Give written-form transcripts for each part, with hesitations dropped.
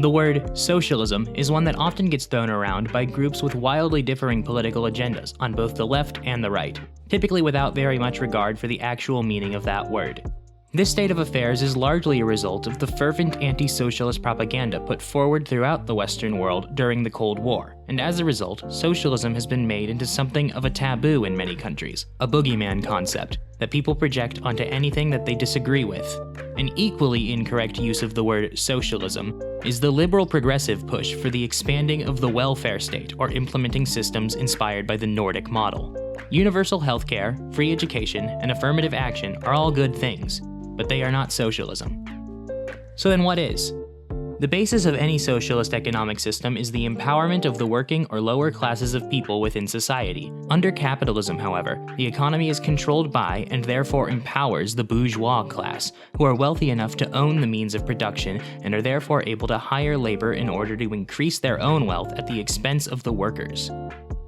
The word socialism is one that often gets thrown around by groups with wildly differing political agendas on both the left and the right, typically without very much regard for the actual meaning of that word. This state of affairs is largely a result of the fervent anti-socialist propaganda put forward throughout the Western world during the Cold War, and as a result, socialism has been made into something of a taboo in many countries, a boogeyman concept that people project onto anything that they disagree with. An equally incorrect use of the word socialism is the liberal progressive push for the expanding of the welfare state or implementing systems inspired by the Nordic model. Universal healthcare, free education, and affirmative action are all good things, but they are not socialism. So then what is? The basis of any socialist economic system is the empowerment of the working or lower classes of people within society. Under capitalism, however, the economy is controlled by and therefore empowers the bourgeois class, who are wealthy enough to own the means of production and are therefore able to hire labor in order to increase their own wealth at the expense of the workers.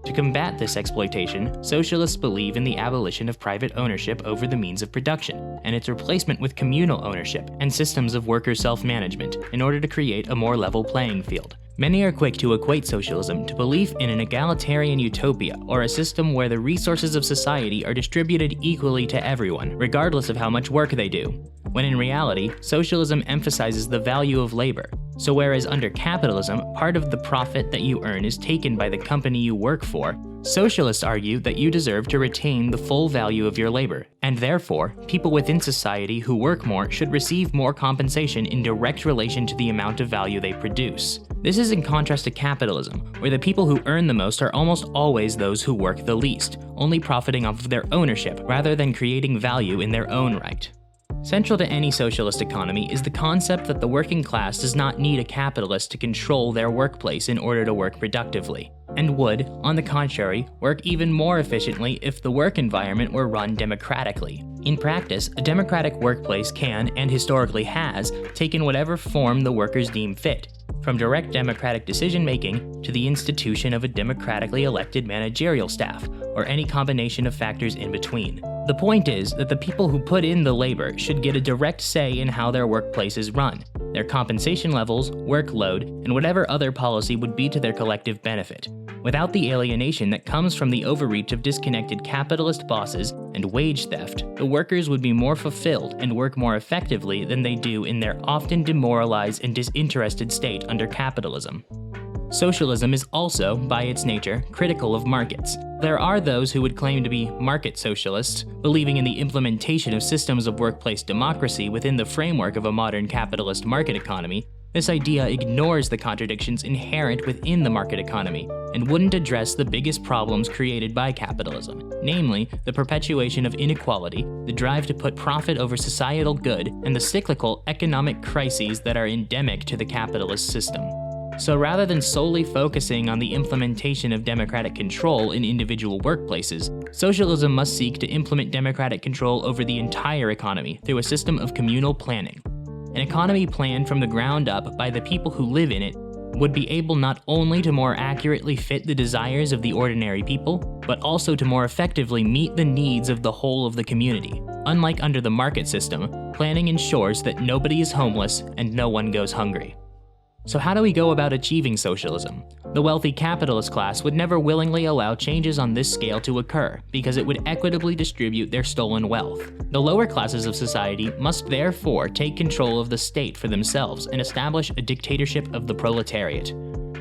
To combat this exploitation, socialists believe in the abolition of private ownership over the means of production, and its replacement with communal ownership and systems of worker self-management in order to create a more level playing field. Many are quick to equate socialism to belief in an egalitarian utopia or a system where the resources of society are distributed equally to everyone, regardless of how much work they do, when in reality, socialism emphasizes the value of labor. So whereas under capitalism, part of the profit that you earn is taken by the company you work for, socialists argue that you deserve to retain the full value of your labor, and therefore, people within society who work more should receive more compensation in direct relation to the amount of value they produce. This is in contrast to capitalism, where the people who earn the most are almost always those who work the least, only profiting off of their ownership rather than creating value in their own right. Central to any socialist economy is the concept that the working class does not need a capitalist to control their workplace in order to work productively, and would, on the contrary, work even more efficiently if the work environment were run democratically. In practice, a democratic workplace can, and historically has, taken whatever form the workers deem fit, from direct democratic decision-making to the institution of a democratically elected managerial staff, or any combination of factors in between. The point is that the people who put in the labor should get a direct say in how their workplace is run, their compensation levels, workload, and whatever other policy would be to their collective benefit, without the alienation that comes from the overreach of disconnected capitalist bosses and wage theft. The workers would be more fulfilled and work more effectively than they do in their often demoralized and disinterested state under capitalism. Socialism is also, by its nature, critical of markets. There are those who would claim to be market socialists, believing in the implementation of systems of workplace democracy within the framework of a modern capitalist market economy. This idea ignores the contradictions inherent within the market economy and wouldn't address the biggest problems created by capitalism, namely the perpetuation of inequality, the drive to put profit over societal good, and the cyclical economic crises that are endemic to the capitalist system. So rather than solely focusing on the implementation of democratic control in individual workplaces, socialism must seek to implement democratic control over the entire economy through a system of communal planning. An economy planned from the ground up by the people who live in it would be able not only to more accurately fit the desires of the ordinary people, but also to more effectively meet the needs of the whole of the community. Unlike under the market system, planning ensures that nobody is homeless and no one goes hungry. So how do we go about achieving socialism? The wealthy capitalist class would never willingly allow changes on this scale to occur because it would equitably distribute their stolen wealth. The lower classes of society must therefore take control of the state for themselves and establish a dictatorship of the proletariat.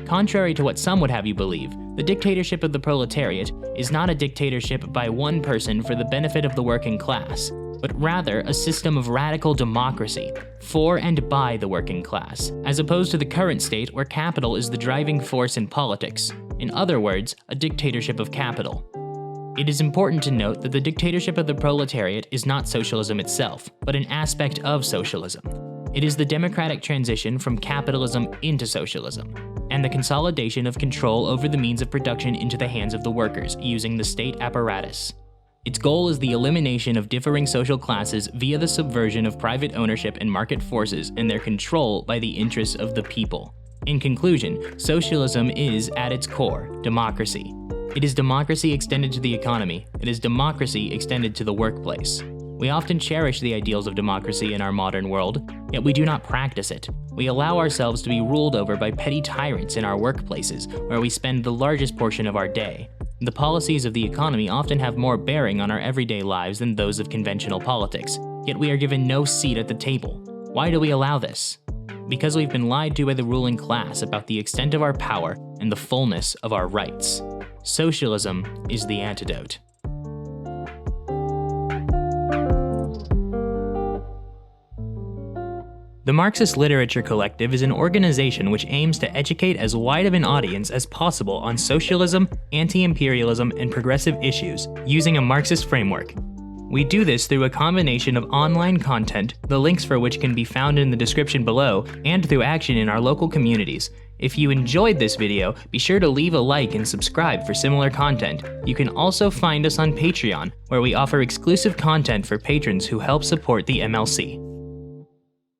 Contrary to what some would have you believe, the dictatorship of the proletariat is not a dictatorship by one person for the benefit of the working class, but rather a system of radical democracy for and by the working class, as opposed to the current state where capital is the driving force in politics. In other words, a dictatorship of capital. It is important to note that the dictatorship of the proletariat is not socialism itself, but an aspect of socialism. It is the democratic transition from capitalism into socialism, and the consolidation of control over the means of production into the hands of the workers using the state apparatus. Its goal is the elimination of differing social classes via the subversion of private ownership and market forces and their control by the interests of the people. In conclusion, socialism is, at its core, democracy. It is democracy extended to the economy. It is democracy extended to the workplace. We often cherish the ideals of democracy in our modern world, yet we do not practice it. We allow ourselves to be ruled over by petty tyrants in our workplaces, where we spend the largest portion of our day. The policies of the economy often have more bearing on our everyday lives than those of conventional politics, yet we are given no seat at the table. Why do we allow this? Because we've been lied to by the ruling class about the extent of our power and the fullness of our rights. Socialism is the antidote. The Marxist Literature Collective is an organization which aims to educate as wide of an audience as possible on socialism, anti-imperialism, and progressive issues using a Marxist framework. We do this through a combination of online content, the links for which can be found in the description below, and through action in our local communities. If you enjoyed this video, be sure to leave a like and subscribe for similar content. You can also find us on Patreon, where we offer exclusive content for patrons who help support the MLC.